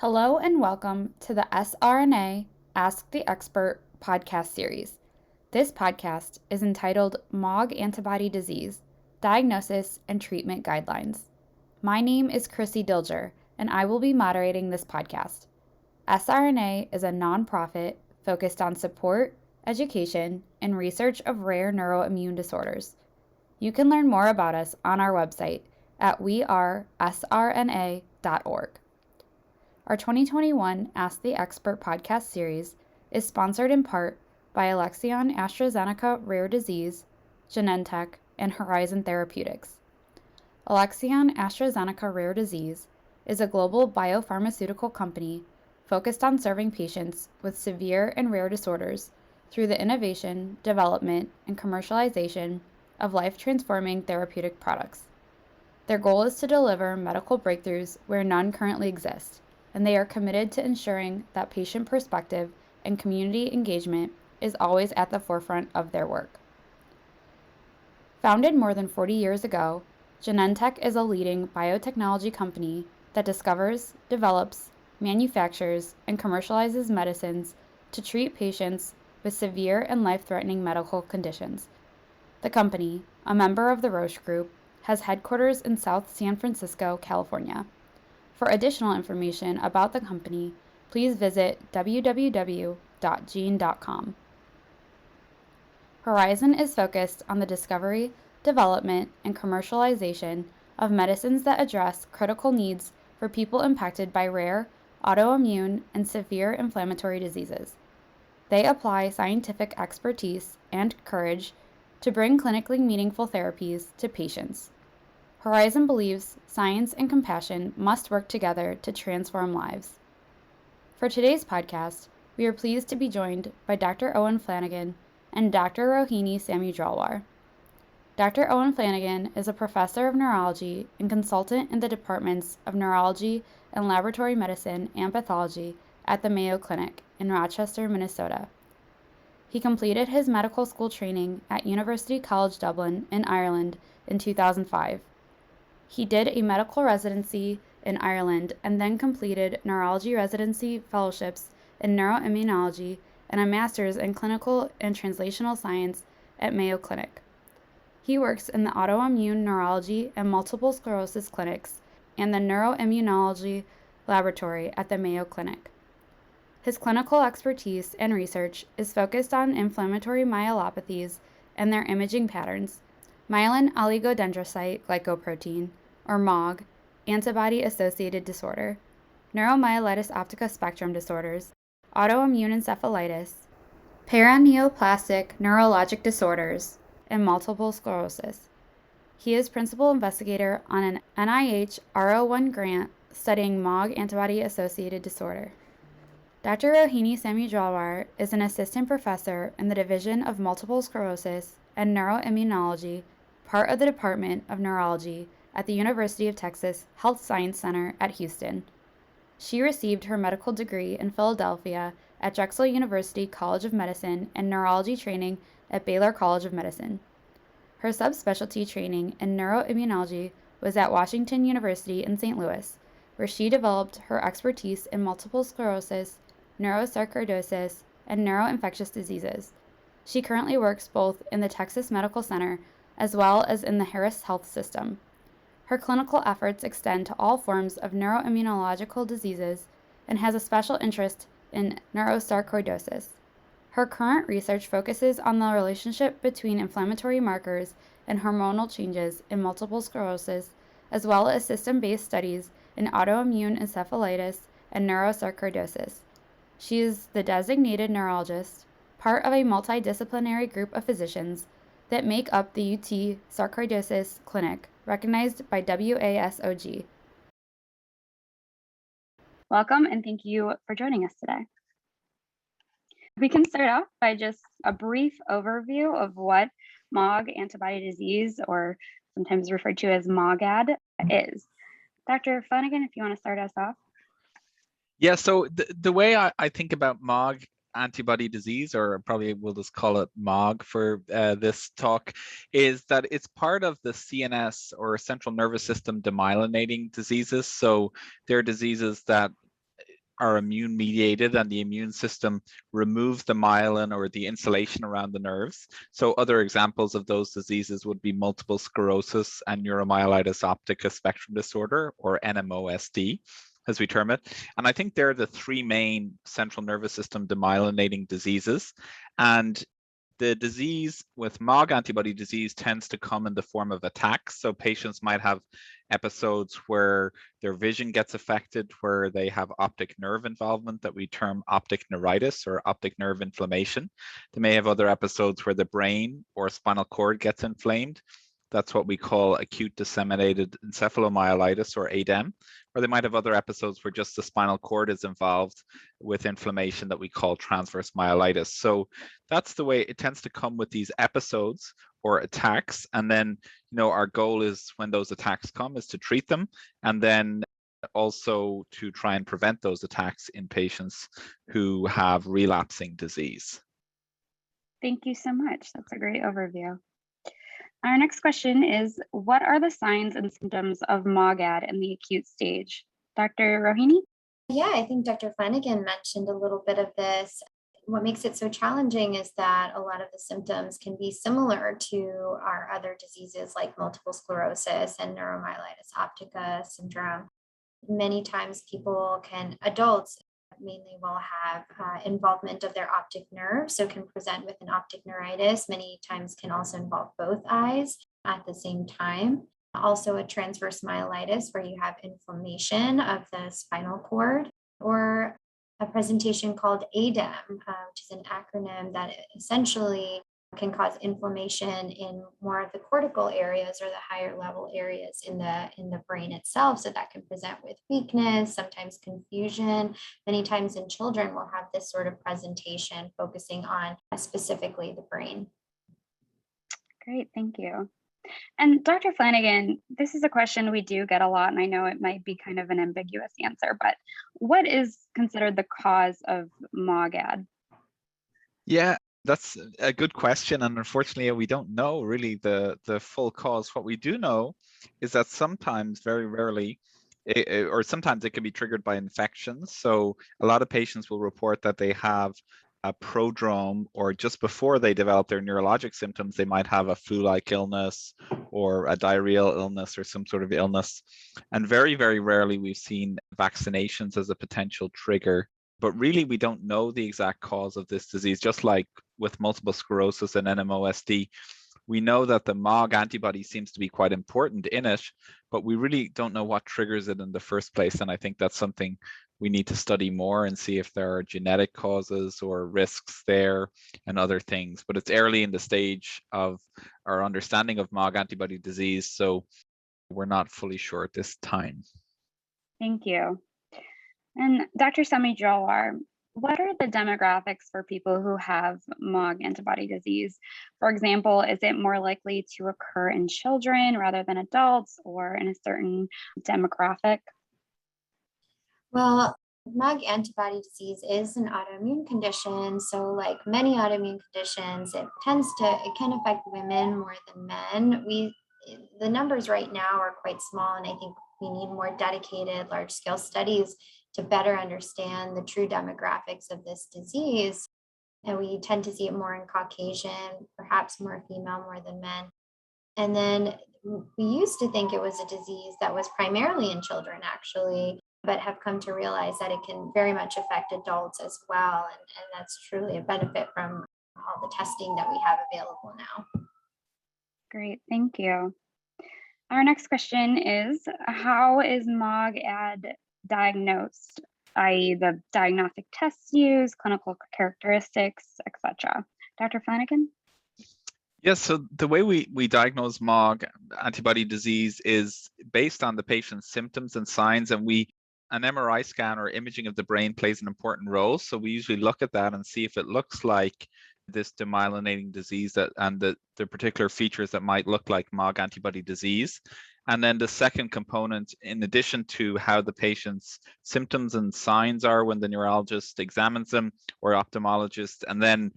Hello and welcome to the SRNA Ask the Expert podcast series. This podcast is entitled MOG Antibody Disease, Diagnosis and Treatment Guidelines. My name is Krissy Dilger, and I will be moderating this podcast. SRNA is a nonprofit focused on support, education, and research of rare neuroimmune disorders. You can learn more about us on our website at wearesrna.org. Our 2021 Ask the Expert podcast series is sponsored in part by Alexion AstraZeneca Rare Disease, Genentech, and Horizon Therapeutics. Alexion AstraZeneca Rare Disease is a global biopharmaceutical company focused on serving patients with severe and rare disorders through the innovation, development, and commercialization of life-transforming therapeutic products. Their goal is to deliver medical breakthroughs where none currently exist, and they are committed to ensuring that patient perspective and community engagement is always at the forefront of their work. Founded more than 40 years ago, Genentech is a leading biotechnology company that discovers, develops, manufactures, and commercializes medicines to treat patients with severe and life-threatening medical conditions. The company, a member of the Roche Group, has headquarters in South San Francisco, California. For additional information about the company, please visit www.gene.com. Horizon is focused on the discovery, development, and commercialization of medicines that address critical needs for people impacted by rare, autoimmune, and severe inflammatory diseases. They apply scientific expertise and courage to bring clinically meaningful therapies to patients. Horizon believes science and compassion must work together to transform lives. For today's podcast, we are pleased to be joined by Dr. Eoin Flanagan and Dr. Rohini Samudralwar. Dr. Eoin Flanagan is a professor of neurology and consultant in the departments of neurology and laboratory medicine and pathology at the Mayo Clinic in Rochester, Minnesota. He completed his medical school training at University College Dublin in Ireland in 2005. He did a medical residency in Ireland and then completed neurology residency fellowships in neuroimmunology and a master's in clinical and translational science at Mayo Clinic. He works in the autoimmune neurology and multiple sclerosis clinics and the neuroimmunology laboratory at the Mayo Clinic. His clinical expertise and research is focused on inflammatory myelopathies and their imaging patterns, myelin oligodendrocyte glycoprotein, or MOG, antibody-associated disorder, neuromyelitis optica spectrum disorders, autoimmune encephalitis, paraneoplastic neurologic disorders, and multiple sclerosis. He is principal investigator on an NIH R01 grant studying MOG antibody-associated disorder. Dr. Rohini Samudralwar is an assistant professor in the Division of Multiple Sclerosis and Neuroimmunology, part of the Department of Neurology at the University of Texas Health Science Center at Houston. She received her medical degree in Philadelphia at Drexel University College of Medicine and neurology training at Baylor College of Medicine. Her subspecialty training in neuroimmunology was at Washington University in St. Louis, where she developed her expertise in multiple sclerosis, neurosarcoidosis, and neuroinfectious diseases. She currently works both in the Texas Medical Center as well as in the Harris Health System. Her clinical efforts extend to all forms of neuroimmunological diseases and has a special interest in neurosarcoidosis. Her current research focuses on the relationship between inflammatory markers and hormonal changes in multiple sclerosis, as well as system-based studies in autoimmune encephalitis and neurosarcoidosis. She is the designated neurologist, part of a multidisciplinary group of physicians that make up the UT Sarcoidosis Clinic, recognized by WASOG. Welcome, and thank you for joining us today. We can start off by just a brief overview of what MOG Antibody Disease, or sometimes referred to as MOGAD, is. Dr. Flanagan, if you want to start us off. Yeah, so the way I think about MOG antibody disease, or probably we'll just call it MOG for this talk, is that it's part of the CNS or central nervous system demyelinating diseases. So they're diseases that are immune mediated, and the immune system removes the myelin or the insulation around the nerves. So other examples of those diseases would be multiple sclerosis and neuromyelitis optica spectrum disorder, or NMOSD, as we term it. And I think they're the three main central nervous system demyelinating diseases. And the disease with MOG antibody disease tends to come in the form of attacks. So patients might have episodes where their vision gets affected, where they have optic nerve involvement that we term optic neuritis or optic nerve inflammation. They may have other episodes where the brain or spinal cord gets inflamed. That's what we call acute disseminated encephalomyelitis, or ADEM. Or they might have other episodes where just the spinal cord is involved with inflammation that we call transverse myelitis. So that's the way it tends to come with these episodes or attacks. And then, our goal is, when those attacks come, is to treat them, and then also to try and prevent those attacks in patients who have relapsing disease. Thank you so much. That's a great overview. Our next question is, what are the signs and symptoms of MOGAD in the acute stage? Dr. Rohini? Yeah, I think Dr. Flanagan mentioned a little bit of this. What makes it so challenging is that a lot of the symptoms can be similar to our other diseases like multiple sclerosis and neuromyelitis optica syndrome. Many times adults mainly will have involvement of their optic nerve, so can present with an optic neuritis. Many times can also involve both eyes at the same time. Also a transverse myelitis, where you have inflammation of the spinal cord, or a presentation called ADEM, which is an acronym that essentially can cause inflammation in more of the cortical areas or the higher level areas in the brain itself. So that can present with weakness, sometimes confusion. Many times in children, we'll have this sort of presentation focusing on specifically the brain. Great, thank you. And Dr. Flanagan, this is a question we do get a lot, and I know it might be kind of an ambiguous answer, but what is considered the cause of MOGAD? Yeah, that's a good question. And unfortunately, we don't know really the full cause. What we do know is that sometimes, very rarely, or sometimes it can be triggered by infections. So a lot of patients will report that they have a prodrome, or just before they develop their neurologic symptoms, they might have a flu-like illness or a diarrheal illness or some sort of illness. And very, very rarely we've seen vaccinations as a potential trigger. But really, we don't know the exact cause of this disease. Just like with multiple sclerosis and NMOSD, we know that the MOG antibody seems to be quite important in it, but we really don't know what triggers it in the first place. And I think that's something we need to study more and see if there are genetic causes or risks there and other things. But it's early in the stage of our understanding of MOG antibody disease, so we're not fully sure at this time. Thank you. And Dr. Samudralwar, what are the demographics for people who have MOG antibody disease? For example, is it more likely to occur in children rather than adults, or in a certain demographic? Well, MOG antibody disease is an autoimmune condition. So like many autoimmune conditions, it can affect women more than men. The numbers right now are quite small, and I think we need more dedicated large scale studies to better understand the true demographics of this disease. And we tend to see it more in Caucasian, perhaps more female more than men. And then we used to think it was a disease that was primarily in children, actually, but have come to realize that it can very much affect adults as well. And that's truly a benefit from all the testing that we have available now. Great, thank you. Our next question is, how is MOGAD diagnosed, i.e. the diagnostic tests used, clinical characteristics, etc.? Dr. Flanagan? Yes, so the way we diagnose MOG antibody disease is based on the patient's symptoms and signs, and an MRI scan or imaging of the brain plays an important role. So we usually look at that and see if it looks like this demyelinating disease and the particular features that might look like MOG antibody disease. And then the second component, in addition to how the patient's symptoms and signs are when the neurologist examines them or ophthalmologist, and then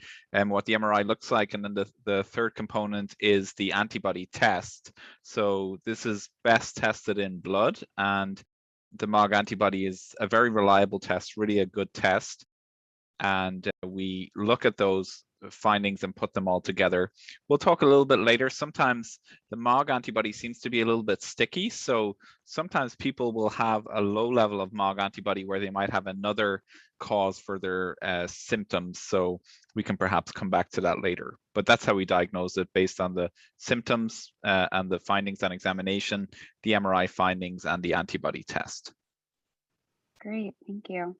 what the MRI looks like. And then the third component is the antibody test. So this is best tested in blood, and the MOG antibody is a very reliable test, really a good test. And we look at those findings and put them all together. We'll talk a little bit later. Sometimes the MOG antibody seems to be a little bit sticky. So sometimes people will have a low level of MOG antibody where they might have another cause for their symptoms. So we can perhaps come back to that later. But that's how we diagnose it, based on the symptoms and the findings on examination, the MRI findings, and the antibody test. Great, thank you.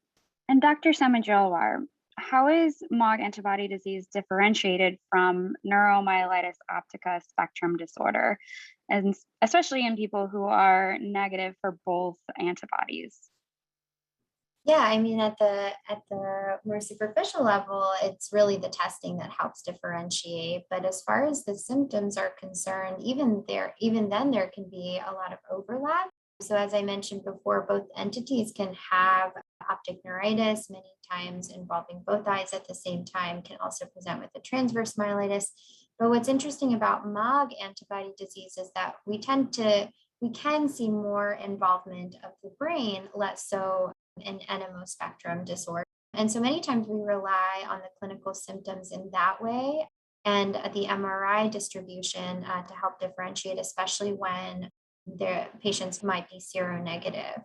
And Dr. Samudralwar, how is MOG antibody disease differentiated from neuromyelitis optica spectrum disorder, and especially in people who are negative for both antibodies? Yeah, I mean, at the more superficial level, it's really the testing that helps differentiate. But as far as the symptoms are concerned, even then there can be a lot of overlap. So as I mentioned before, both entities can have optic neuritis, many times involving both eyes at the same time, can also present with a transverse myelitis. But what's interesting about MOG antibody disease is that we can see more involvement of the brain, less so in NMO spectrum disorder. And so many times we rely on the clinical symptoms in that way and the MRI distribution to help differentiate, especially when the patients might be seronegative.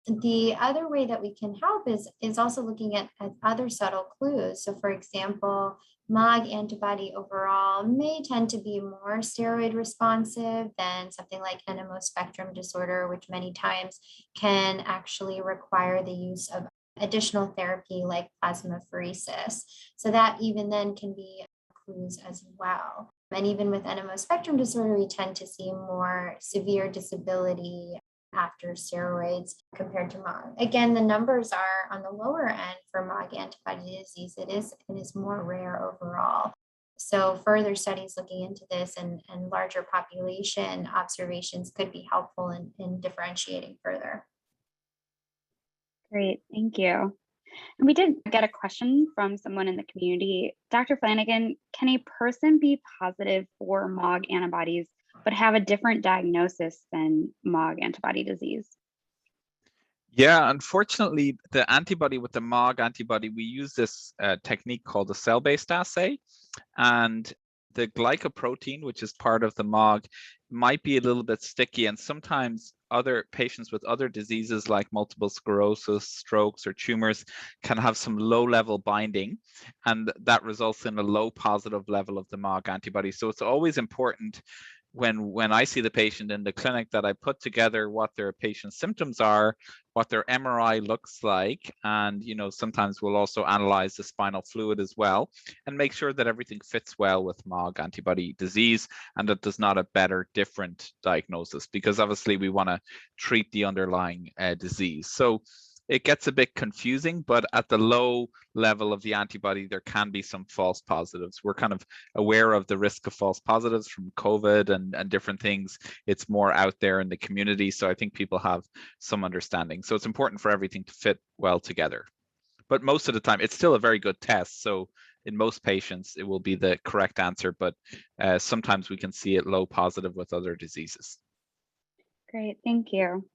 The other way that we can help is also looking at other subtle clues. So for example, MOG antibody overall may tend to be more steroid responsive than something like NMO spectrum disorder, which many times can actually require the use of additional therapy like plasmapheresis. So that even then can be clues as well. And even with NMO spectrum disorder, we tend to see more severe disability after steroids compared to MOG. Again, the numbers are on the lower end for MOG antibody disease. It is more rare overall. So further studies looking into this and larger population observations could be helpful in differentiating further. Great, thank you. And we did get a question from someone in the community. Dr. Flanagan, can a person be positive for MOG antibodies but have a different diagnosis than MOG antibody disease? Yeah, unfortunately, the antibody with the MOG antibody, we use this technique called the cell-based assay, and the glycoprotein, which is part of the MOG, might be a little bit sticky, and sometimes other patients with other diseases like multiple sclerosis, strokes, or tumors can have some low-level binding, and that results in a low positive level of the MOG antibody. So it's always important when I see the patient in the clinic that I put together what their patient's symptoms are, what their MRI looks like, and sometimes we'll also analyze the spinal fluid as well and make sure that everything fits well with MOG antibody disease and that there's not a better different diagnosis, because obviously we want to treat the underlying disease. So it gets a bit confusing, but at the low level of the antibody, there can be some false positives. We're kind of aware of the risk of false positives from COVID and different things. It's more out there in the community. So I think people have some understanding. So it's important for everything to fit well together. But most of the time, it's still a very good test. So in most patients, it will be the correct answer, but sometimes we can see it low positive with other diseases. Great, thank you.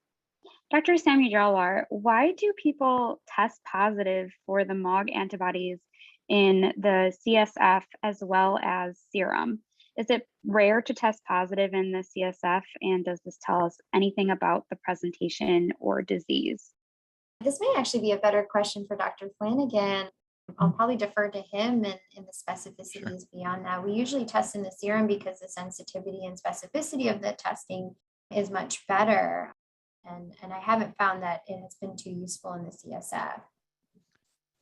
Dr. Samudralwar, why do people test positive for the MOG antibodies in the CSF as well as serum? Is it rare to test positive in the CSF, and does this tell us anything about the presentation or disease? This may actually be a better question for Dr. Flanagan. I'll probably defer to him in the specificities beyond that. We usually test in the serum because the sensitivity and specificity of the testing is much better. And I haven't found that it has been too useful in the CSF.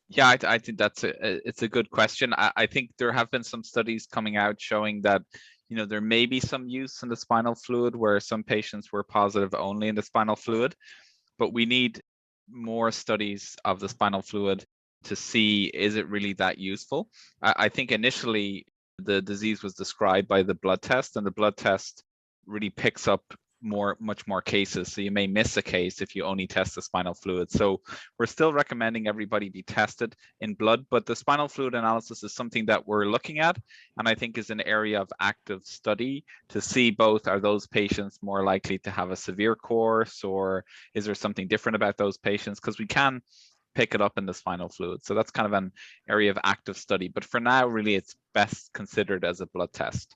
Yeah, I think it's a good question. I think there have been some studies coming out showing that there may be some use in the spinal fluid where some patients were positive only in the spinal fluid, but we need more studies of the spinal fluid to see, is it really that useful? I think initially the disease was described by the blood test, and the blood test really picks up much more cases. So you may miss a case if you only test the spinal fluid. So we're still recommending everybody be tested in blood, but the spinal fluid analysis is something that we're looking at, and I think is an area of active study to see both, are those patients more likely to have a severe course, or is there something different about those patients? Because we can pick it up in the spinal fluid. So that's kind of an area of active study. But for now, really, it's best considered as a blood test.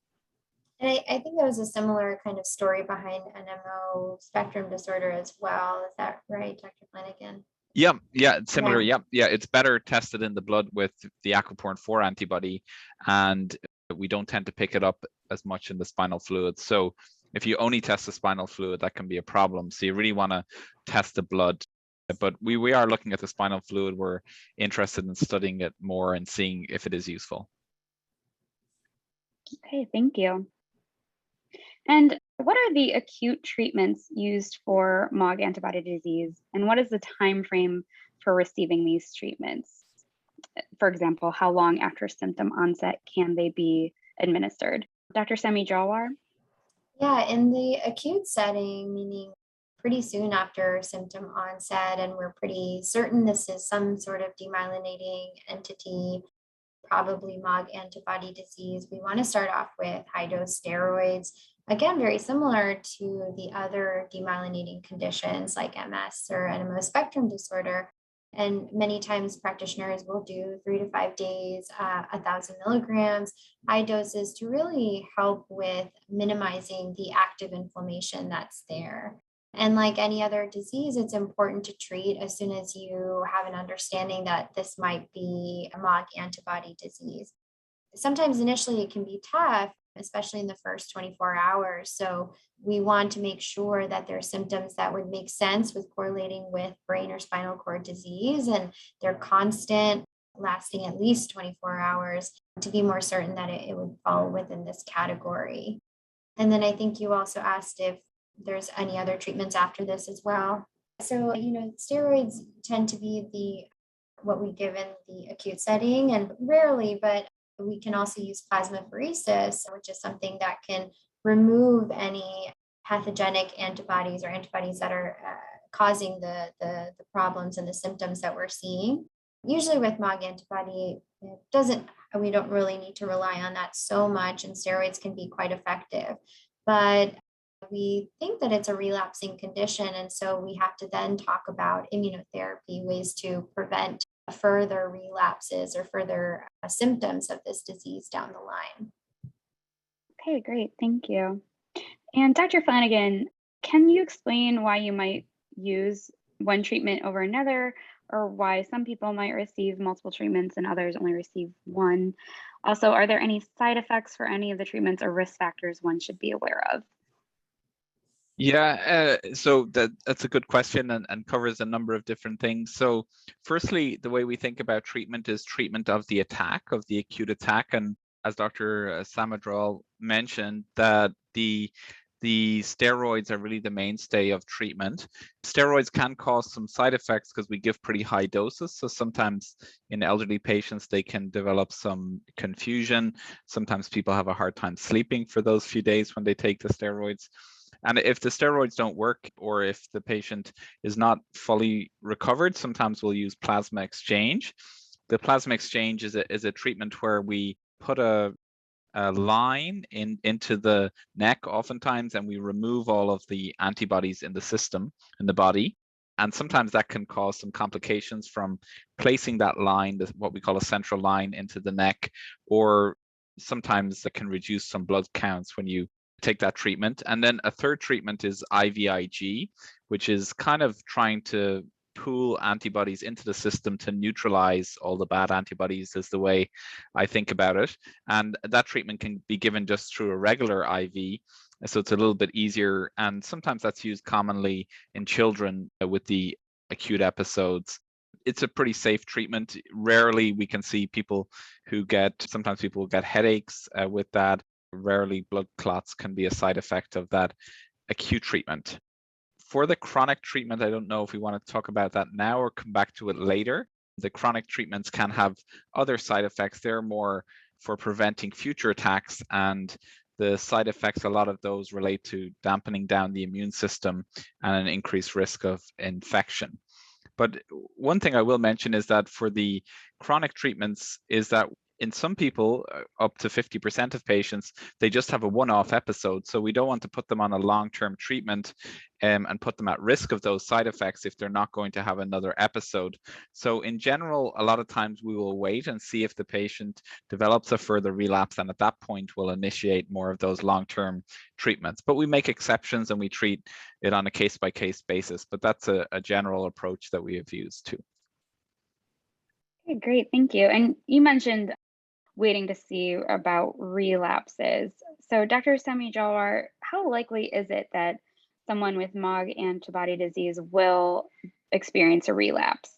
And I think there was a similar kind of story behind an MO spectrum disorder as well. Is that right, Dr. Flanagan? Yeah, it's similar. Yeah, it's better tested in the blood with the aquaporin 4 antibody, and we don't tend to pick it up as much in the spinal fluid. So if you only test the spinal fluid, that can be a problem. So you really want to test the blood. But we are looking at the spinal fluid. We're interested in studying it more and seeing if it is useful. Okay, thank you. And what are the acute treatments used for MOG antibody disease, and what is the time frame for receiving these treatments? For example, how long after symptom onset can they be administered? Dr. Samudralwar? Yeah, in the acute setting, meaning pretty soon after symptom onset, and we're pretty certain this is some sort of demyelinating entity, probably MOG antibody disease, we want to start off with high-dose steroids. Again, very similar to the other demyelinating conditions like MS or NMO spectrum disorder. And many times practitioners will do 3 to 5 days, 1,000 milligrams, high doses to really help with minimizing the active inflammation that's there. And like any other disease, it's important to treat as soon as you have an understanding that this might be a MOG antibody disease. Sometimes initially it can be tough, especially in the first 24 hours. So we want to make sure that there are symptoms that would make sense with correlating with brain or spinal cord disease, and they're constant, lasting at least 24 hours to be more certain that it would fall within this category. And then I think you also asked if there's any other treatments after this as well. So, steroids tend to be what we give in the acute setting, and rarely, but we can also use plasmapheresis, which is something that can remove any pathogenic antibodies or antibodies that are causing the problems and the symptoms that we're seeing. Usually with MOG antibody, we don't really need to rely on that so much, and steroids can be quite effective. But we think that it's a relapsing condition, and so we have to then talk about immunotherapy, ways to prevent further relapses or further symptoms of this disease down the line. Okay, great, thank you. And Dr. Flanagan, can you explain why you might use one treatment over another, or why some people might receive multiple treatments and others only receive one? Also, are there any side effects for any of the treatments or risk factors one should be aware of? Yeah, so that's a good question and covers a number of different things. So firstly, the way we think about treatment is treatment of the attack, of the acute attack. And as Dr. Samudralwar mentioned, that the steroids are really the mainstay of treatment. Steroids can cause some side effects because we give pretty high doses. So sometimes in elderly patients, they can develop some confusion. Sometimes people have a hard time sleeping for those few days when they take the steroids. And if the steroids don't work, or if the patient is not fully recovered, sometimes we'll use plasma exchange. The plasma exchange is a treatment where we put a line into the neck oftentimes, and we remove all of the antibodies in the system, in the body. And sometimes that can cause some complications from placing that line, what we call a central line, into the neck, or sometimes that can reduce some blood counts when you take that treatment. And then a third treatment is IVIG, which is kind of trying to pool antibodies into the system to neutralize all the bad antibodies, is the way I think about it. And that treatment can be given just through a regular IV, so it's a little bit easier. And sometimes that's used commonly in children with the acute episodes. It's a pretty safe treatment. Rarely we can see people who sometimes people will get headaches with that. Rarely blood clots can be a side effect of that acute treatment. For the chronic treatment, I don't know if we want to talk about that now or come back to it later. The chronic treatments can have other side effects. They're more for preventing future attacks, and the side effects, a lot of those relate to dampening down the immune system and an increased risk of infection. But one thing I will mention is that for the chronic treatments is that in some people, up to 50% of patients, they just have a one-off episode. So we don't want to put them on a long-term treatment and put them at risk of those side effects if they're not going to have another episode. So in general, a lot of times we will wait and see if the patient develops a further relapse, and at that point we'll initiate more of those long-term treatments. But we make exceptions and we treat it on a case-by-case basis, but that's a general approach that we have used too. Okay, great, thank you. And you mentioned waiting to see about relapses. So Dr. Samudralwar, how likely is it that someone with MOG antibody disease will experience a relapse?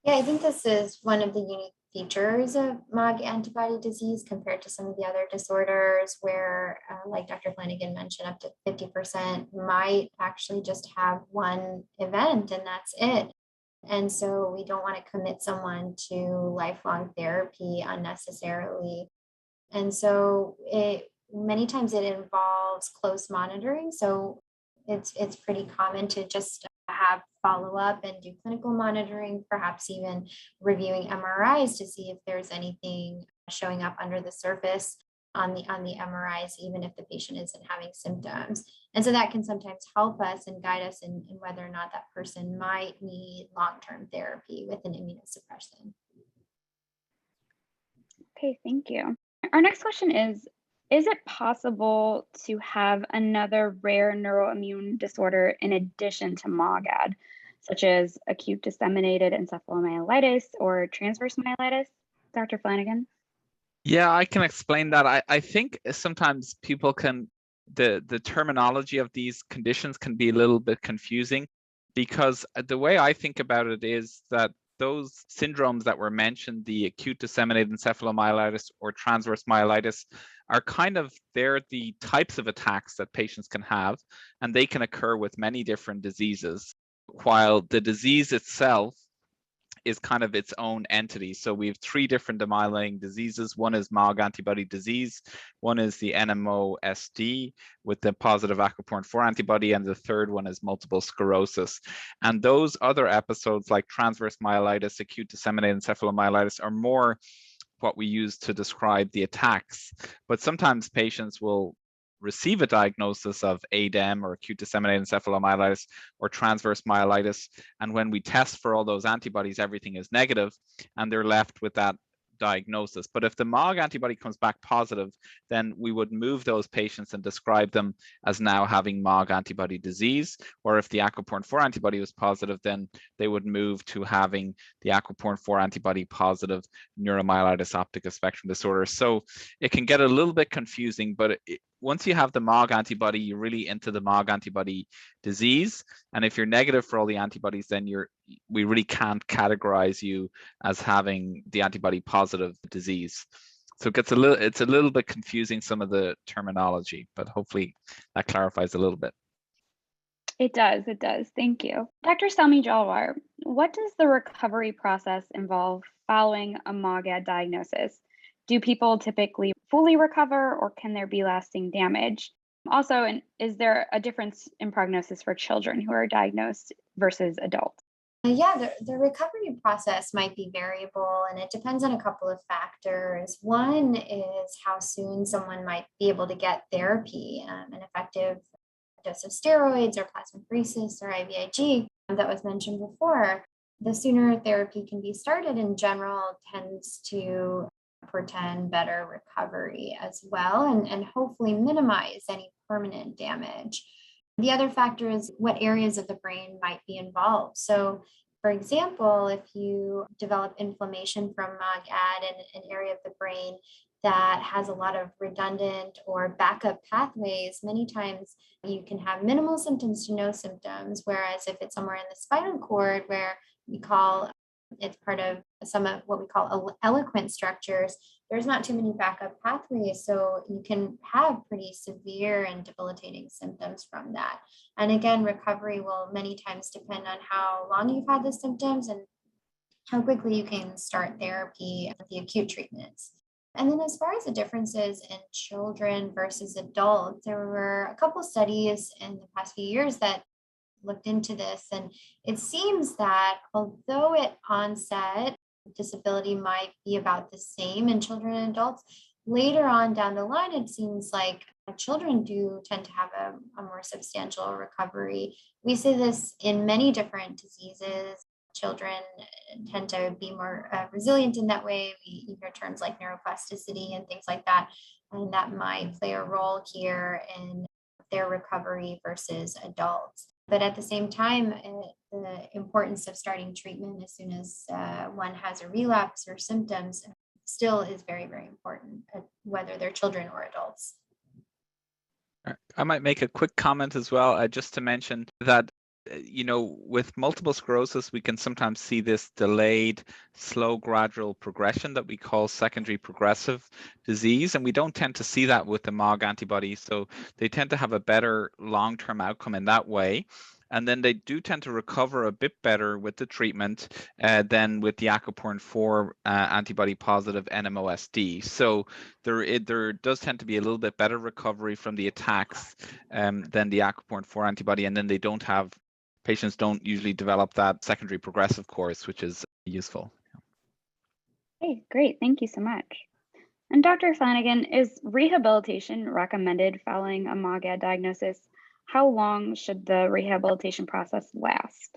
Yeah, I think this is one of the unique features of MOG antibody disease compared to some of the other disorders where, like Dr. Flanagan mentioned, up to 50% might actually just have one event and that's it. And so we don't want to commit someone to lifelong therapy unnecessarily. And so many times it involves close monitoring. So it's pretty common to just have follow-up and do clinical monitoring, perhaps even reviewing MRIs to see if there's anything showing up under the surface on the MRIs, even if the patient isn't having symptoms. And so that can sometimes help us and guide us in whether or not that person might need long-term therapy with an immunosuppression. Okay, thank you. Our next question is it possible to have another rare neuroimmune disorder in addition to MOGAD, such as acute disseminated encephalomyelitis or transverse myelitis? Dr. Flanagan? Yeah, I can explain that. I think sometimes people can, the terminology of these conditions can be a little bit confusing, because the way I think about it is that those syndromes that were mentioned, the acute disseminated encephalomyelitis or transverse myelitis, are kind of, they're the types of attacks that patients can have, and they can occur with many different diseases, while the disease itself is kind of its own entity. So we have three different demyelinating diseases. One is MOG antibody disease, one is the NMOSD with the positive aquaporin 4 antibody, and the third one is multiple sclerosis. And those other episodes like transverse myelitis, acute disseminated encephalomyelitis are more what we use to describe the attacks. But sometimes patients will receive a diagnosis of ADEM or acute disseminated encephalomyelitis or transverse myelitis, and when we test for all those antibodies, everything is negative and they're left with that diagnosis. But if the MOG antibody comes back positive, then we would move those patients and describe them as now having MOG antibody disease. Or if the aquaporin 4 antibody was positive, then they would move to having the aquaporin 4 antibody positive neuromyelitis optica spectrum disorder. So it can get a little bit confusing, but once you have the MOG antibody, you're really into the MOG antibody disease. And if you're negative for all the antibodies, then we really can't categorize you as having the antibody positive disease. So it's a little bit confusing, some of the terminology, but hopefully that clarifies a little bit. It does. Thank you. Dr. Samudralwar, what does the recovery process involve following a MOGAD diagnosis? Do people typically fully recover, or can there be lasting damage? Also, is there a difference in prognosis for children who are diagnosed versus adults? Yeah, the recovery process might be variable, and it depends on a couple of factors. One is how soon someone might be able to get therapy, an effective dose of steroids or plasmapheresis or IVIG that was mentioned before. The sooner therapy can be started in general tends to portend better recovery as well, and hopefully minimize any permanent damage. The other factor is what areas of the brain might be involved. So, for example, if you develop inflammation from MOGAD in an area of the brain that has a lot of redundant or backup pathways, many times you can have minimal symptoms to no symptoms. Whereas if it's somewhere in the spinal cord where we call it's part of some of what we call eloquent structures, there's not too many backup pathways. So you can have pretty severe and debilitating symptoms from that. And again, recovery will many times depend on how long you've had the symptoms and how quickly you can start therapy with the acute treatments. And then as far as the differences in children versus adults, there were a couple studies in the past few years that looked into this. And it seems that although at onset, disability might be about the same in children and adults, later on down the line, it seems like children do tend to have a more substantial recovery. We see this in many different diseases. Children tend to be more resilient in that way. We hear terms like neuroplasticity and things like that, and that might play a role here in their recovery versus adults. But at the same time, the importance of starting treatment as soon as one has a relapse or symptoms still is very, very important, whether they're children or adults. I might make a quick comment as well, just to mention that with multiple sclerosis, we can sometimes see this delayed, slow, gradual progression that we call secondary progressive disease. And we don't tend to see that with the MOG antibodies. So they tend to have a better long-term outcome in that way. And then they do tend to recover a bit better with the treatment than with the aquaporin 4 antibody positive NMOSD. So there does tend to be a little bit better recovery from the attacks than the aquaporin 4 antibody. And then patients don't usually develop that secondary progressive course, which is useful. Okay, great. Thank you so much. And Dr. Flanagan, is rehabilitation recommended following a MOGAD diagnosis? How long should the rehabilitation process last?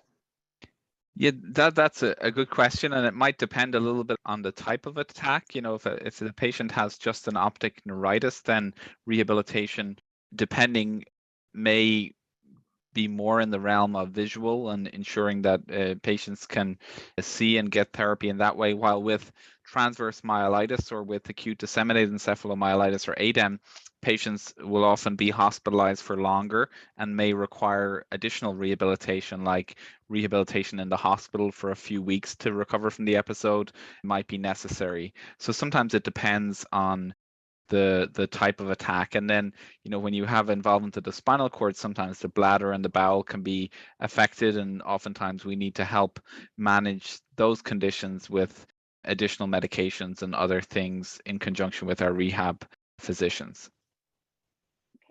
Yeah, that's a good question, and it might depend a little bit on the type of attack. If the patient has just an optic neuritis, then rehabilitation, depending, may be more in the realm of visual and ensuring that patients can see and get therapy in that way, while with transverse myelitis or with acute disseminated encephalomyelitis or ADEM, patients will often be hospitalized for longer and may require additional rehabilitation, like rehabilitation in the hospital for a few weeks to recover from the episode might be necessary. So sometimes it depends on the type of attack. And then, when you have involvement of the spinal cord, sometimes the bladder and the bowel can be affected, and oftentimes we need to help manage those conditions with additional medications and other things in conjunction with our rehab physicians.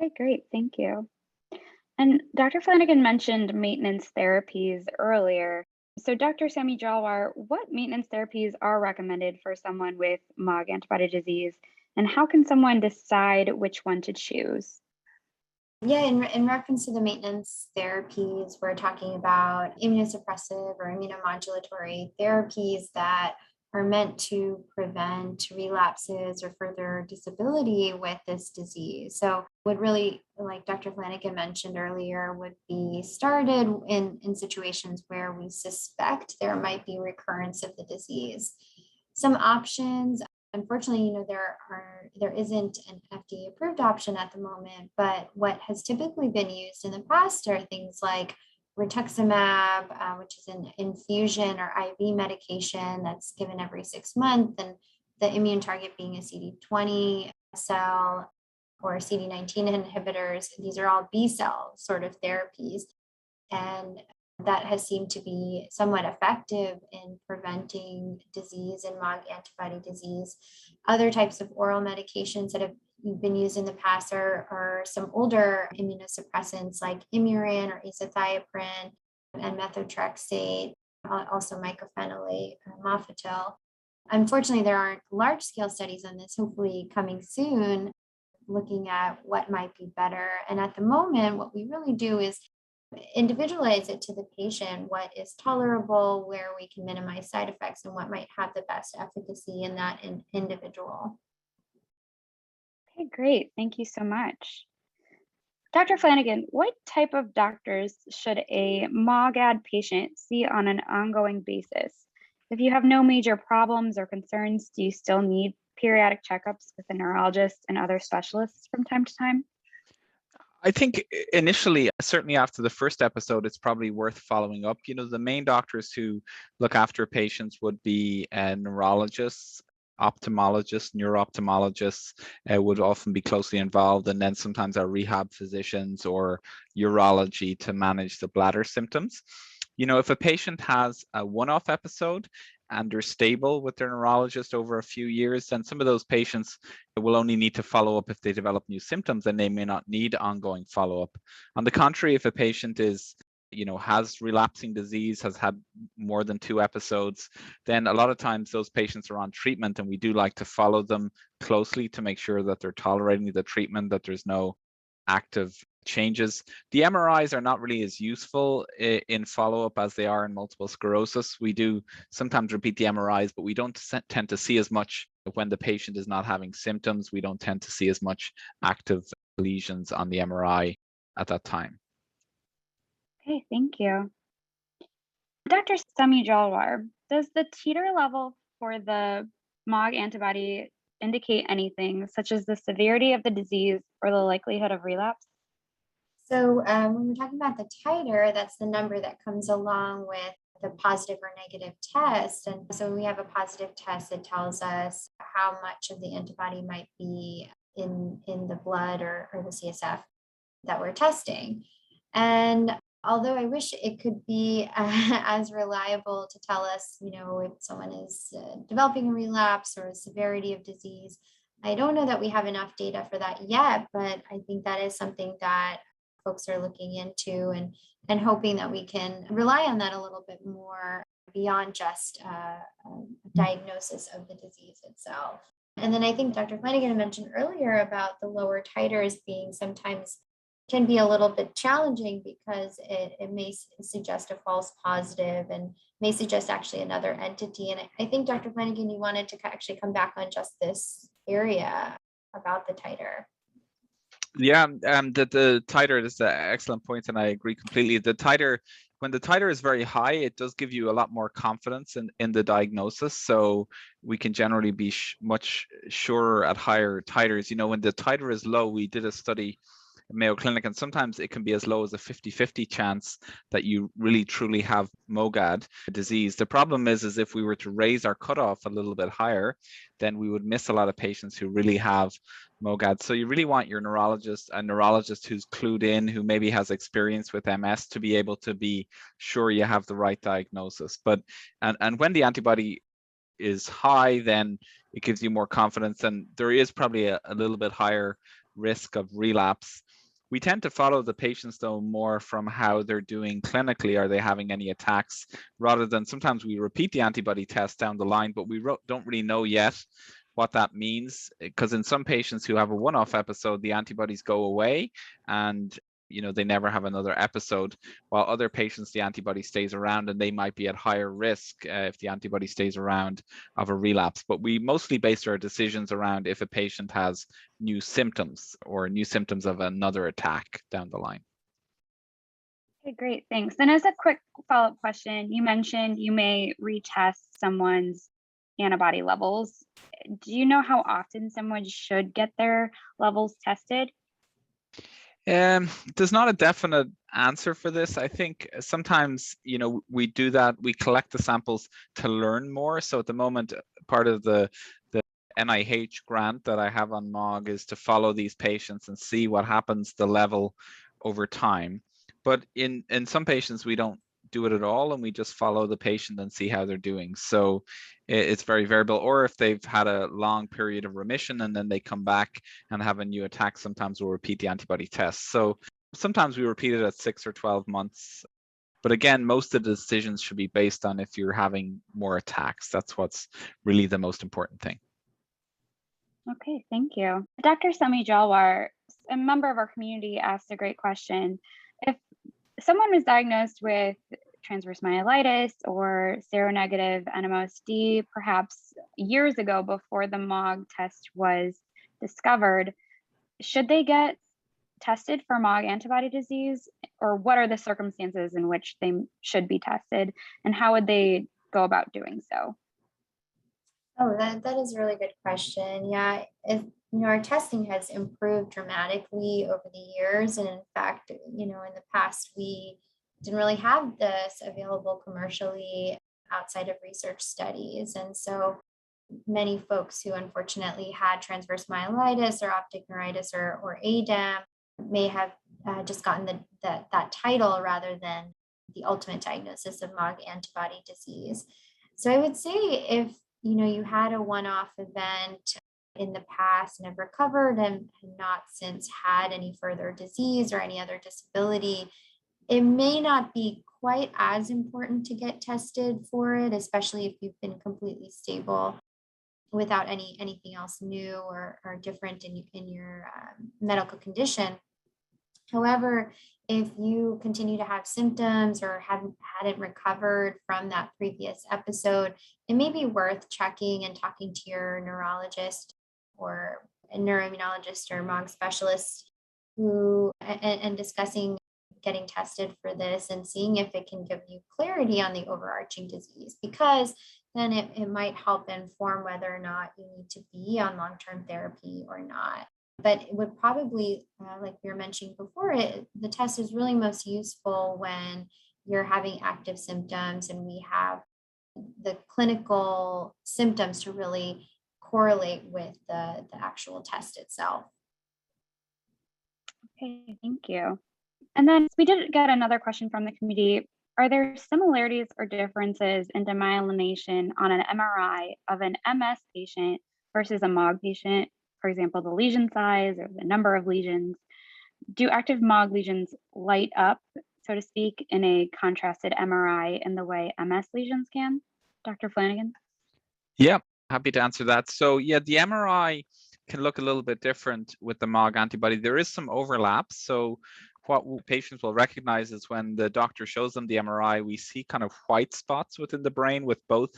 Okay, great. Thank you. And Dr. Flanagan mentioned maintenance therapies earlier. So Dr. Samudralwar, what maintenance therapies are recommended for someone with MOG antibody disease, and how can someone decide which one to choose? Yeah, in reference to the maintenance therapies, we're talking about immunosuppressive or immunomodulatory therapies that are meant to prevent relapses or further disability with this disease. So would really, like Dr. Flanagan mentioned earlier, would be started in situations where we suspect there might be recurrence of the disease. Some options, unfortunately, there isn't an FDA approved option at the moment, but what has typically been used in the past are things like rituximab, which is an infusion or IV medication that's given every 6 months, and the immune target being a CD20 cell or CD19 inhibitors. These are all B cell sort of therapies, and that has seemed to be somewhat effective in preventing disease and MOG antibody disease. Other types of oral medications that have been used in the past are some older immunosuppressants like Imuran or azathioprine and methotrexate, also mycophenolate, Mofetil. Unfortunately, there aren't large-scale studies on this, hopefully coming soon, looking at what might be better. And at the moment, what we really do is individualize it to the patient, what is tolerable, where we can minimize side effects, and what might have the best efficacy in that individual. Okay, great. Thank you so much. Dr. Flanagan, what type of doctors should a MOGAD patient see on an ongoing basis? If you have no major problems or concerns, do you still need periodic checkups with a neurologist and other specialists from time to time? I think initially, certainly after the first episode, it's probably worth following up. The main doctors who look after patients would be neurologists, ophthalmologists, neuro-ophthalmologists would often be closely involved, and then sometimes our rehab physicians or urology to manage the bladder symptoms. If a patient has a one-off episode and they're stable with their neurologist over a few years, then some of those patients will only need to follow up if they develop new symptoms, and they may not need ongoing follow-up. On the contrary, if a patient is has relapsing disease, has had more than 2 episodes, then a lot of times those patients are on treatment, and we do like to follow them closely to make sure that they're tolerating the treatment, that there's no active changes. The MRIs are not really as useful in follow-up as they are in multiple sclerosis. We do sometimes repeat the MRIs, but we don't tend to see as much when the patient is not having symptoms. We don't tend to see as much active lesions on the MRI at that time. Okay, thank you. Dr. Samudralwar, does the titer level for the MOG antibody indicate anything, such as the severity of the disease or the likelihood of relapse? So when we're talking about the titer, that's the number that comes along with the positive or negative test. And so when we have a positive test, it tells us how much of the antibody might be in the blood or the CSF that we're testing. And although I wish it could be as reliable to tell us, if someone is developing a relapse or a severity of disease, I don't know that we have enough data for that yet, but I think that is something that folks are looking into and hoping that we can rely on that a little bit more beyond just diagnosis of the disease itself. And then I think Dr. Flanagan mentioned earlier about the lower titers being sometimes can be a little bit challenging because it may suggest a false positive and may suggest actually another entity. And I think Dr. Flanagan, you wanted to actually come back on just this area about the titer. Yeah, the titer is an excellent point, and I agree completely. When the titer is very high, it does give you a lot more confidence in the diagnosis. So we can generally be much surer at higher titers. When the titer is low, we did a study in Mayo Clinic, and sometimes it can be as low as a 50-50 chance that you really truly have MOGAD disease. The problem is if we were to raise our cutoff a little bit higher, then we would miss a lot of patients who really have MOGAD. So you really want your a neurologist who's clued in, who maybe has experience with MS, to be able to be sure you have the right diagnosis. And when the antibody is high, then it gives you more confidence, and there is probably a little bit higher risk of relapse. We tend to follow the patients, though, more from how they're doing clinically. Are they having any attacks? Rather than sometimes we repeat the antibody test down the line, but we don't really know yet what that means, because in some patients who have a one-off episode, the antibodies go away and they never have another episode, while other patients, the antibody stays around, and they might be at higher risk if the antibody stays around of a relapse. But we mostly base our decisions around if a patient has new symptoms or new symptoms of another attack down the line. Okay, great, thanks. And as a quick follow-up question, you mentioned you may retest someone's antibody levels. Do you know how often someone should get their levels tested? There's not a definite answer for this. I think sometimes, we do that. We collect the samples to learn more. So at the moment, part of the NIH grant that I have on MOG is to follow these patients and see what happens, the level over time. But in some patients, we don't do it at all, and we just follow the patient and see how they're doing. So it's very variable. Or if they've had a long period of remission and then they come back and have a new attack, sometimes we'll repeat the antibody test. So sometimes we repeat it at 6 or 12 months. But again, most of the decisions should be based on if you're having more attacks. That's what's really the most important thing. Okay, thank you. Dr. Samudralwar, a member of our community, asked a great question. If someone was diagnosed with transverse myelitis or seronegative NMOSD, perhaps years ago before the MOG test was discovered, should they get tested for MOG antibody disease, or what are the circumstances in which they should be tested, and how would they go about doing so? Oh, that is a really good question. Yeah, our testing has improved dramatically over the years, and in fact, in the past we didn't really have this available commercially outside of research studies, and so many folks who unfortunately had transverse myelitis or optic neuritis or ADEM may have just gotten that title rather than the ultimate diagnosis of MOG antibody disease. So I would say if you had a one-off event in the past and have recovered and not since had any further disease or any other disability, it may not be quite as important to get tested for it, especially if you've been completely stable without anything else new or different in your medical condition. However, if you continue to have symptoms or hadn't recovered from that previous episode, it may be worth checking and talking to your neurologist or a neuroimmunologist or MOG specialist and discussing getting tested for this and seeing if it can give you clarity on the overarching disease, because then it might help inform whether or not you need to be on long-term therapy or not. But it would probably, like we were mentioning before, the test is really most useful when you're having active symptoms and we have the clinical symptoms to really correlate with the actual test itself. Okay, thank you. And then we did get another question from the community. Are there similarities or differences in demyelination on an MRI of an MS patient versus a MOG patient? For example, the lesion size or the number of lesions. Do active MOG lesions light up, so to speak, in a contrasted MRI in the way MS lesions can? Dr. Flanagan? Yeah, happy to answer that. So yeah, the MRI can look a little bit different with the MOG antibody. There is some overlap. So what patients will recognize is when the doctor shows them the MRI, we see kind of white spots within the brain with both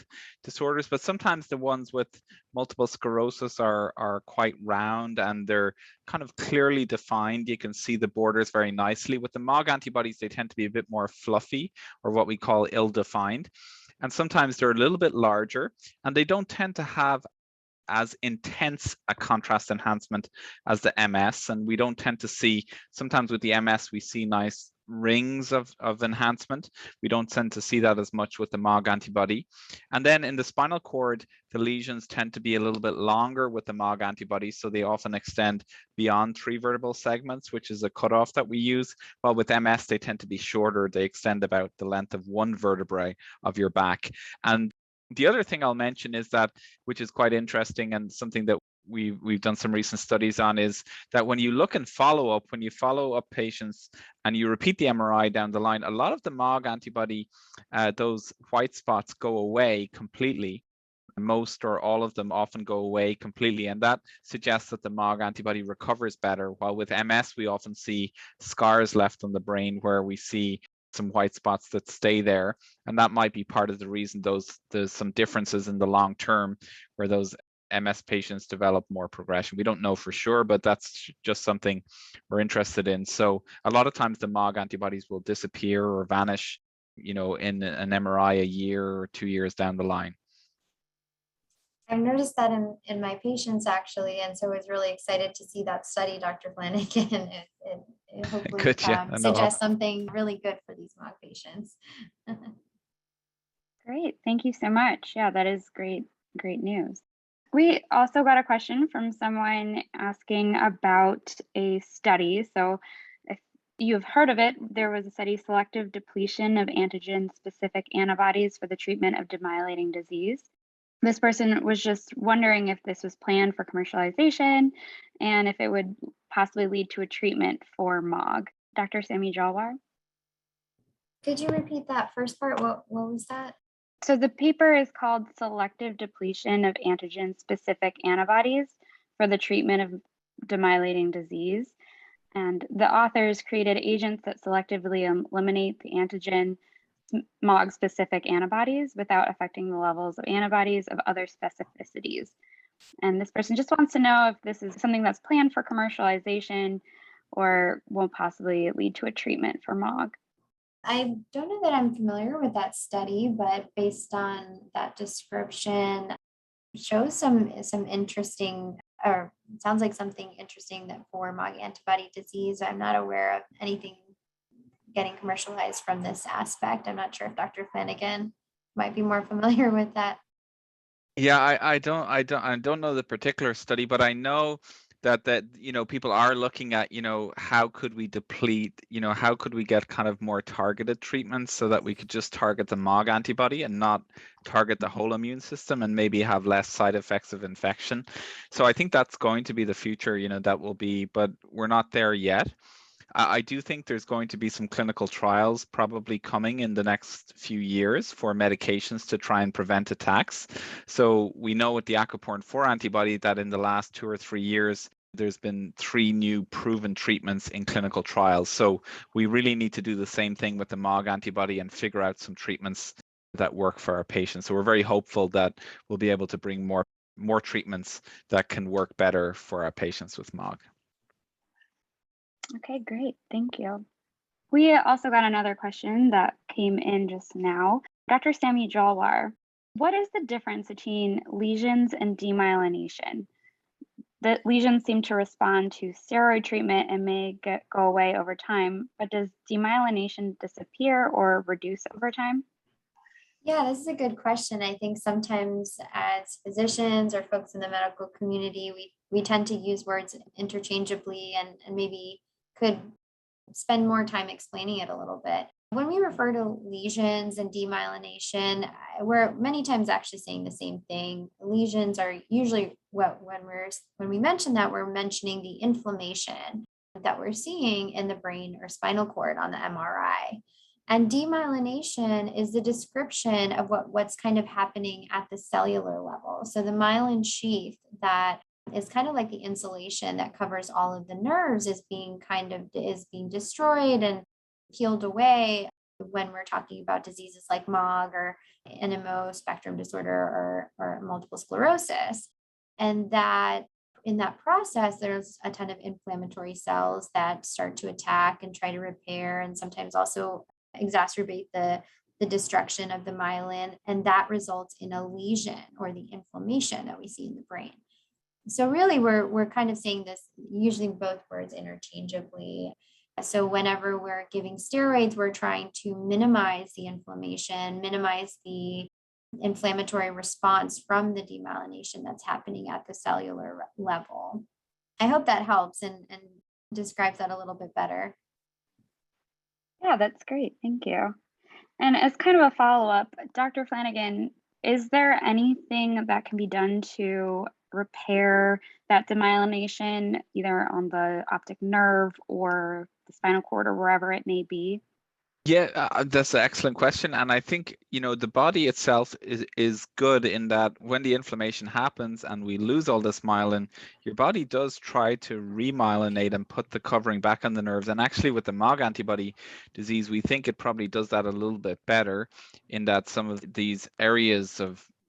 disorders, but sometimes the ones with multiple sclerosis are quite round and they're kind of clearly defined. You can see the borders very nicely. With the MOG antibodies, they tend to be a bit more fluffy, or what we call ill-defined. And sometimes they're a little bit larger, and they don't tend to have as intense a contrast enhancement as the MS. And we don't tend to see, sometimes with the MS, we see nice rings of enhancement. We don't tend to see that as much with the MOG antibody. And then in the spinal cord, the lesions tend to be a little bit longer with the MOG antibody, so they often extend beyond 3 vertebral segments, which is a cutoff that we use. While with MS, they tend to be shorter. They extend about the length of 1 vertebrae of your back. And the other thing I'll mention is that, which is quite interesting and something that we've done some recent studies on, is that when you look in follow-up, when you follow up patients and you repeat the MRI down the line, a lot of the MOG antibody, those white spots go away completely. Most or all of them often go away completely, and that suggests that the MOG antibody recovers better. While with MS, we often see scars left on the brain where we see some white spots that stay there, and that might be part of the reason there's some differences in the long term where those MS patients develop more progression. We don't know for sure, but that's just something we're interested in. So a lot of times the MOG antibodies will disappear or vanish, in an MRI a year or 2 years down the line. I've noticed that in my patients actually, and so I was really excited to see that study, Dr. Flanagan. It hopefully Good, yeah. suggests something really good for these MOG patients. Great, thank you so much. Yeah, that is great news. We also got a question from someone asking about a study. So if you've heard of it, there was a study, selective depletion of antigen-specific antibodies for the treatment of demyelinating disease. This person was just wondering if this was planned for commercialization and if it would possibly lead to a treatment for MOG. Dr. Samudralwar? Could you repeat that first part? What was that? So the paper is called Selective Depletion of Antigen-Specific Antibodies for the Treatment of Demyelinating Disease. And the authors created agents that selectively eliminate the antigen MOG-specific antibodies without affecting the levels of antibodies of other specificities. And this person just wants to know if this is something that's planned for commercialization or will possibly lead to a treatment for MOG. I don't know that I'm familiar with that study, but based on that description, it shows some interesting, or it sounds like something interesting that for MOG antibody disease. I'm not aware of anything getting commercialized from this aspect. I'm not sure if Dr. Flanagan might be more familiar with that. Yeah, I don't know the particular study, but I know that people are looking at, how could we deplete, how could we get kind of more targeted treatments so that we could just target the MOG antibody and not target the whole immune system and maybe have less side effects of infection. So I think that's going to be the future, that will be, but we're not there yet. I do think there's going to be some clinical trials probably coming in the next few years for medications to try and prevent attacks. So we know with the aquaporin 4 antibody that in the last 2 or 3 years, there's been 3 new proven treatments in clinical trials. So we really need to do the same thing with the MOG antibody and figure out some treatments that work for our patients. So we're very hopeful that we'll be able to bring more treatments that can work better for our patients with MOG. Okay, great. Thank you. We also got another question that came in just now. Dr. Samudralwar, what is the difference between lesions and demyelination? The lesions seem to respond to steroid treatment and may go away over time, but does demyelination disappear or reduce over time? Yeah, this is a good question. I think sometimes as physicians or folks in the medical community, we tend to use words interchangeably and maybe could spend more time explaining it a little bit. When we refer to lesions and demyelination, we're many times actually saying the same thing. Lesions are usually when we mention that, we're mentioning the inflammation that we're seeing in the brain or spinal cord on the MRI. And demyelination is the description of what's kind of happening at the cellular level. So the myelin sheath that is kind of like the insulation that covers all of the nerves is being destroyed and peeled away when we're talking about diseases like MOG or NMO spectrum disorder or multiple sclerosis. And that in that process, there's a ton of inflammatory cells that start to attack and try to repair and sometimes also exacerbate the destruction of the myelin. And that results in a lesion or the inflammation that we see in the brain. So really, we're kind of saying this, using both words interchangeably. So whenever we're giving steroids, we're trying to minimize the inflammation, minimize the inflammatory response from the demyelination that's happening at the cellular level. I hope that helps and describes that a little bit better. Yeah, that's great. Thank you. And as kind of a follow-up, Dr. Flanagan, is there anything that can be done to repair that demyelination, either on the optic nerve or the spinal cord or wherever it may be? Yeah, that's an excellent question. And I think, the body itself is good in that when the inflammation happens and we lose all this myelin, your body does try to remyelinate and put the covering back on the nerves. And actually with the MOG antibody disease, we think it probably does that a little bit better in that some of these areas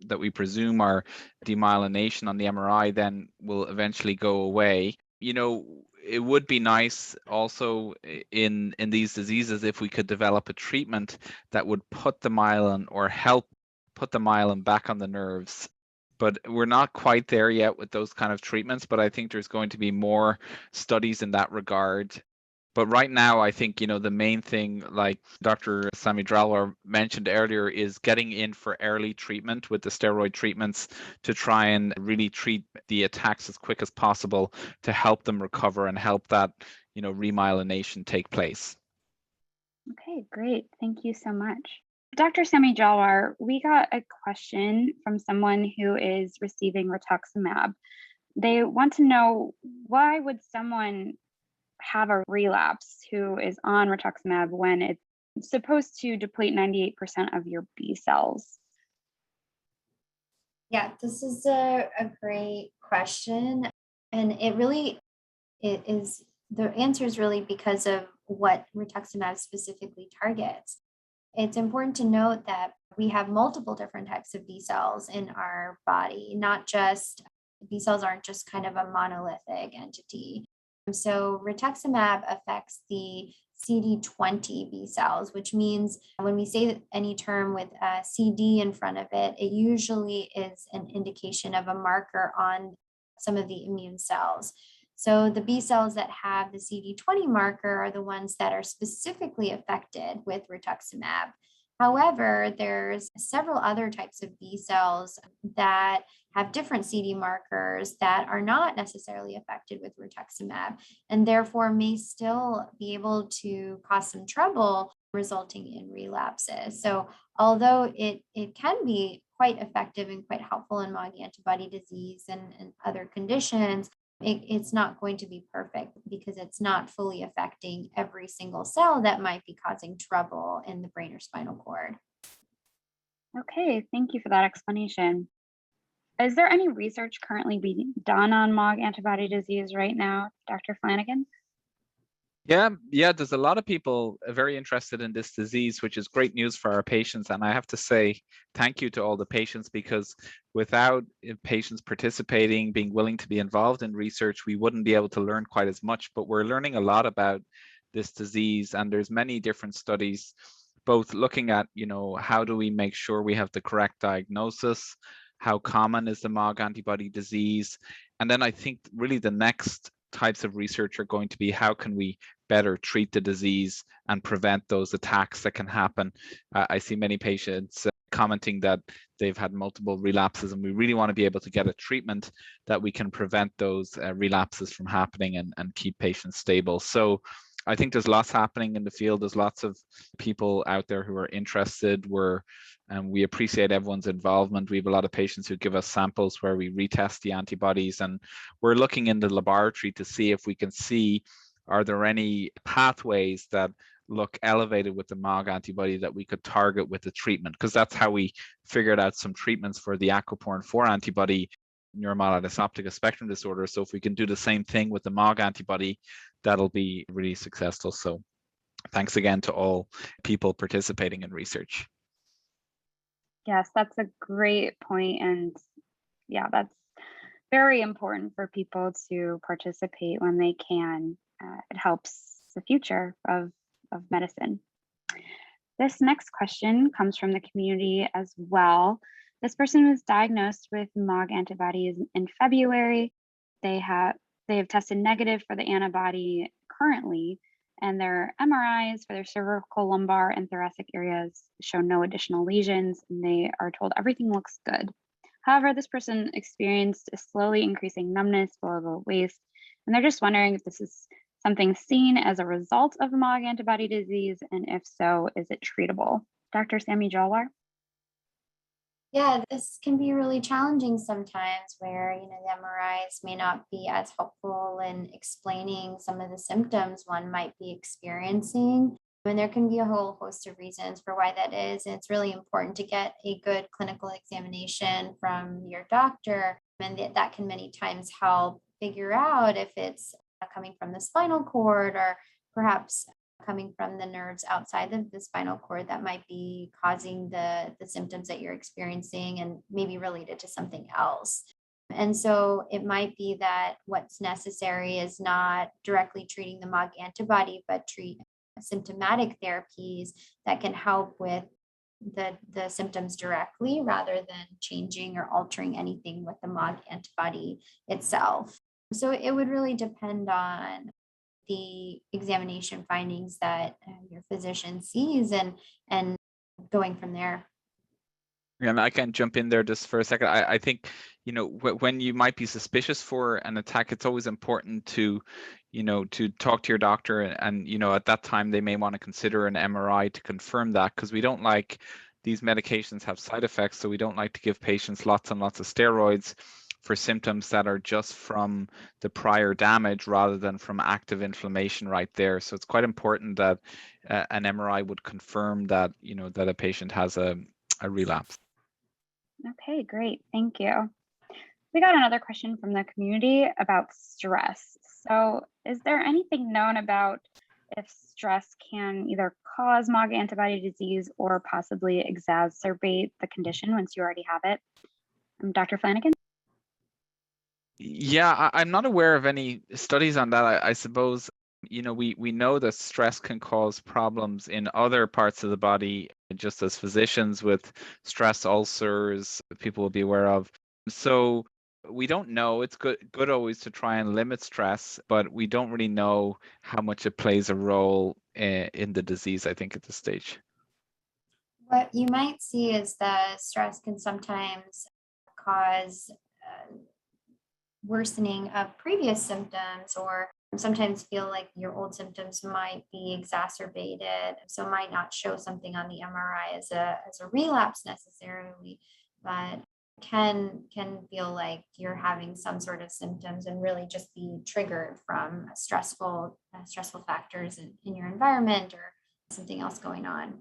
that we presume are demyelination on the MRI then will eventually go away. It would be nice also in these diseases if we could develop a treatment that would put the myelin or help put the myelin back on the nerves. But we're not quite there yet with those kind of treatments, but I think there's going to be more studies in that regard. But right now, I think, the main thing, like Dr. Samudralwar mentioned earlier, is getting in for early treatment with the steroid treatments to try and really treat the attacks as quick as possible to help them recover and help that, remyelination take place. Okay, great. Thank you so much. Dr. Samudralwar, we got a question from someone who is receiving rituximab. They want to know, why would someone have a relapse who is on rituximab when it's supposed to deplete 98% of your B cells? Yeah, this is a great question. And it is, the answer is really because of what rituximab specifically targets. It's important to note that we have multiple different types of B cells in our body, not just, B cells aren't just kind of a monolithic entity. So rituximab affects the CD20 B cells, which means when we say any term with a CD in front of it, it usually is an indication of a marker on some of the immune cells. So the B cells that have the CD20 marker are the ones that are specifically affected with rituximab. However, there's several other types of B cells that have different CD markers that are not necessarily affected with rituximab and therefore may still be able to cause some trouble, resulting in relapses. So although it can be quite effective and quite helpful in MOG antibody disease and other conditions, it's not going to be perfect because it's not fully affecting every single cell that might be causing trouble in the brain or spinal cord. Okay, thank you for that explanation. Is there any research currently being done on MOG antibody disease right now, Dr. Flanagan? Yeah, there's a lot of people very interested in this disease, which is great news for our patients. And I have to say thank you to all the patients, because without patients participating, being willing to be involved in research, we wouldn't be able to learn quite as much. But we're learning a lot about this disease, and there's many different studies, both looking at, how do we make sure we have the correct diagnosis, how common is the MOG antibody disease, and then I think really the next types of research are going to be how can we better treat the disease and prevent those attacks that can happen. I see many patients commenting that they've had multiple relapses, and we really want to be able to get a treatment that we can prevent those relapses from happening and keep patients stable. So I think there's lots happening in the field. There's lots of people out there who are interested. We appreciate everyone's involvement. We have a lot of patients who give us samples where we retest the antibodies, and we're looking in the laboratory to see if we can see, are there any pathways that look elevated with the MOG antibody that we could target with the treatment, because that's how we figured out some treatments for the aquaporin 4 antibody neuromyelitis optica spectrum disorder. So if we can do the same thing with the MOG antibody, that'll be really successful. So thanks again to all people participating in research. Yes, that's a great point. And yeah, that's very important for people to participate when they can. It helps the future of medicine. This next question comes from the community as well. This person was diagnosed with MOG antibodies in February. They have tested negative for the antibody currently, and their MRIs for their cervical, lumbar, and thoracic areas show no additional lesions, and they are told everything looks good. However, this person experienced a slowly increasing numbness below the waist, and they're just wondering if this is something seen as a result of MOG antibody disease, and if so, is it treatable? Dr. Samudralwar? Yeah, this can be really challenging sometimes where, the MRIs may not be as helpful in explaining some of the symptoms one might be experiencing. And there can be a whole host of reasons for why that is. And it's really important to get a good clinical examination from your doctor. And that can many times help figure out if it's coming from the spinal cord or perhaps coming from the nerves outside of the spinal cord that might be causing the symptoms that you're experiencing and maybe related to something else. And so it might be that what's necessary is not directly treating the MOG antibody, but treat symptomatic therapies that can help with the symptoms directly rather than changing or altering anything with the MOG antibody itself. So it would really depend on the examination findings that your physician sees and going from there. And I can jump in there just for a second. I think, when you might be suspicious for an attack, it's always important to talk to your doctor, and at that time they may want to consider an MRI to confirm that, because we don't like, these medications have side effects, so we don't like to give patients lots and lots of steroids for symptoms that are just from the prior damage rather than from active inflammation right there. So it's quite important that an MRI would confirm that, that a patient has a relapse. Okay, great. Thank you. We got another question from the community about stress. So is there anything known about if stress can either cause MOG antibody disease or possibly exacerbate the condition once you already have it? Dr. Flanagan? Yeah, I'm not aware of any studies on that. I suppose, we know that stress can cause problems in other parts of the body, just as physicians, with stress ulcers, people will be aware of. So we don't know. It's good always to try and limit stress, but we don't really know how much it plays a role in the disease, I think, at this stage. What you might see is that stress can sometimes cause worsening of previous symptoms, or sometimes feel like your old symptoms might be exacerbated. So might not show something on the MRI as a relapse necessarily, but can feel like you're having some sort of symptoms and really just be triggered from stressful factors in your environment or something else going on.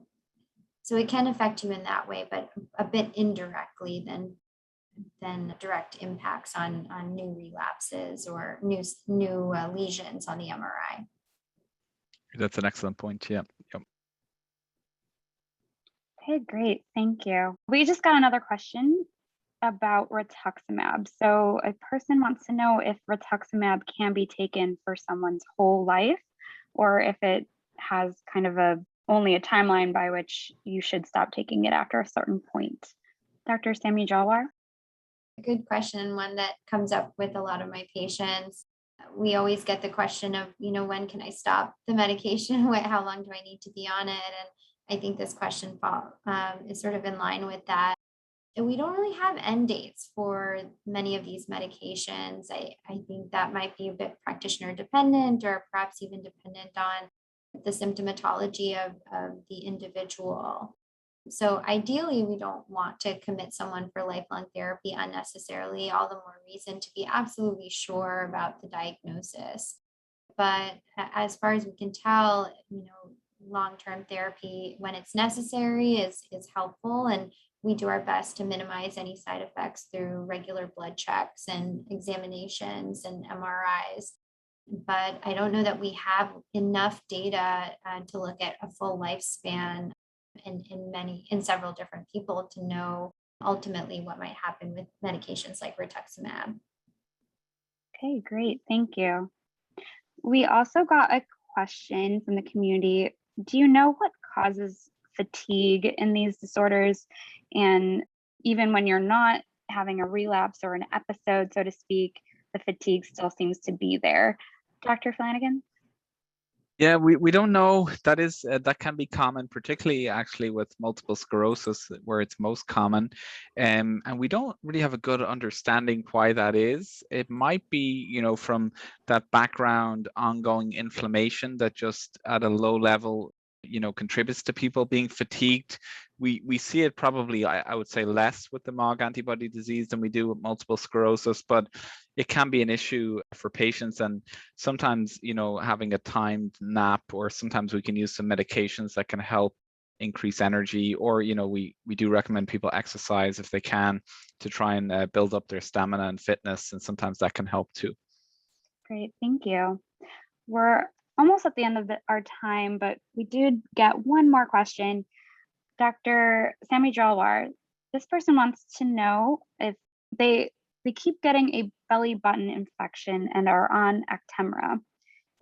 So it can affect you in that way, but a bit indirectly than direct impacts on new relapses or new lesions on the MRI. That's an excellent point. Yeah. Yep. Okay, great. Thank you. We just got another question about rituximab. So a person wants to know if rituximab can be taken for someone's whole life, or if it has kind of only a timeline by which you should stop taking it after a certain point. Dr. Samudralwar? Good question, one that comes up with a lot of my patients. We always get the question of, when can I stop the medication? How long do I need to be on it? And I think this question is sort of in line with that. And we don't really have end dates for many of these medications. I think that might be a bit practitioner dependent, or perhaps even dependent on the symptomatology of the individual. So ideally, we don't want to commit someone for lifelong therapy unnecessarily, all the more reason to be absolutely sure about the diagnosis. But as far as we can tell, long-term therapy when it's necessary is helpful, and we do our best to minimize any side effects through regular blood checks and examinations and MRIs. But I don't know that we have enough data to look at a full lifespan in several different people to know ultimately what might happen with medications like rituximab. Okay, great. Thank you. We also got a question from the community. Do you know what causes fatigue in these disorders? And even when you're not having a relapse or an episode, so to speak, the fatigue still seems to be there. Dr. Flanagan? Yeah, we don't know. That can be common, particularly actually with multiple sclerosis, where it's most common, and we don't really have a good understanding why that is. It might be, from that background ongoing inflammation that just at a low level, contributes to people being fatigued. We see it probably, I would say, less with the MOG antibody disease than we do with multiple sclerosis, but it can be an issue for patients. And sometimes, having a timed nap, or sometimes we can use some medications that can help increase energy, or, we do recommend people exercise if they can to try and build up their stamina and fitness. And sometimes that can help too. Great, thank you. We're almost at the end of our time, but we did get one more question. Dr. Samudralwar, this person wants to know if they keep getting a belly button infection and are on Actemra.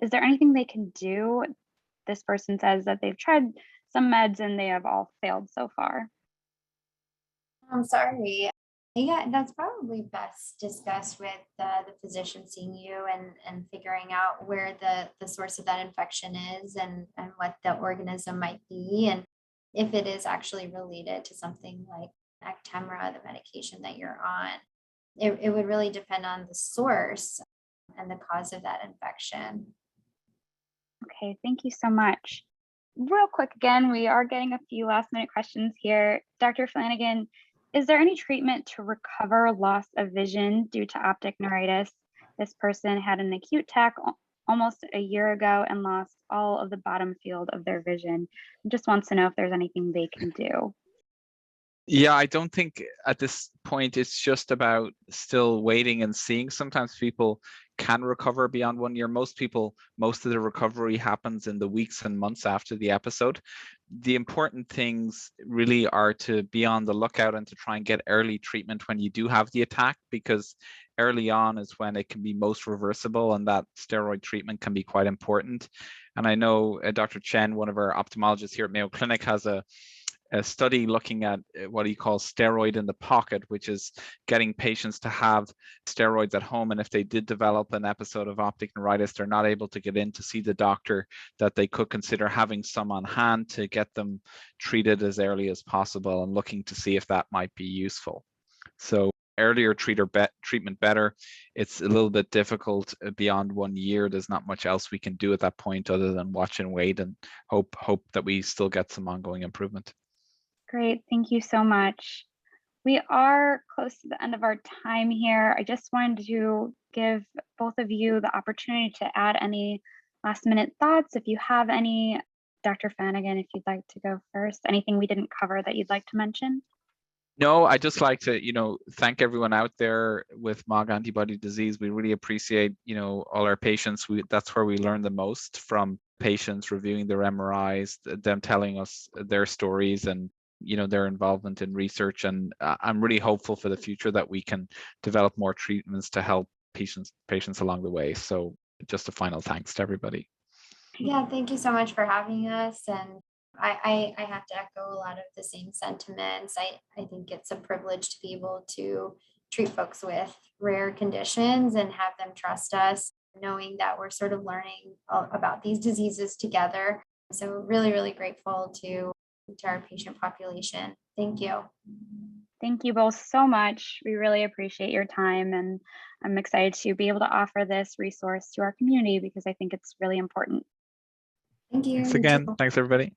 Is there anything they can do? This person says that they've tried some meds and they have all failed so far. I'm sorry. Yeah, that's probably best discussed with the physician seeing you and figuring out where the source of that infection is and what the organism might be, and if it is actually related to something like Actemra, the medication that you're on. It would really depend on the source and the cause of that infection. Okay, thank you so much. Real quick again, we are getting a few last minute questions here. Dr. Flanagan, is there any treatment to recover loss of vision due to optic neuritis? This person had an acute attack almost a year ago and lost all of the bottom field of their vision. Just wants to know if there's anything they can do. Yeah, I don't think at this point it's just about still waiting and seeing. Sometimes people can recover beyond 1 year. Most of the recovery happens in the weeks and months after the episode. The important things really are to be on the lookout and to try and get early treatment when you do have the attack, because early on is when it can be most reversible, and that steroid treatment can be quite important. And I know Dr. Chen, one of our ophthalmologists here at Mayo Clinic, has a a study looking at what he calls steroid in the pocket, which is getting patients to have steroids at home. And if they did develop an episode of optic neuritis, they're not able to get in to see the doctor, that they could consider having some on hand to get them treated as early as possible, and looking to see if that might be useful. So earlier treatment better. It's a little bit difficult beyond 1 year. There's not much else we can do at that point other than watch and wait and hope that we still get some ongoing improvement. Great, thank you so much. We are close to the end of our time here. I just wanted to give both of you the opportunity to add any last minute thoughts. If you have any, Dr. Flanagan, if you'd like to go first, anything we didn't cover that you'd like to mention? No, I'd just like to, thank everyone out there with MOG antibody disease. We really appreciate, all our patients. That's where we learn the most from patients reviewing their MRIs, them telling us their stories and, their involvement in research. And I'm really hopeful for the future that we can develop more treatments to help patients along the way. So just a final thanks to everybody. Yeah, thank you so much for having us. And I have to echo a lot of the same sentiments. I think it's a privilege to be able to treat folks with rare conditions and have them trust us, knowing that we're sort of learning about these diseases together. So really, really grateful to our patient population. Thank you. Thank you both so much. We really appreciate your time, and I'm excited to be able to offer this resource to our community because I think it's really important. Thank you. Thanks again. Thanks, everybody.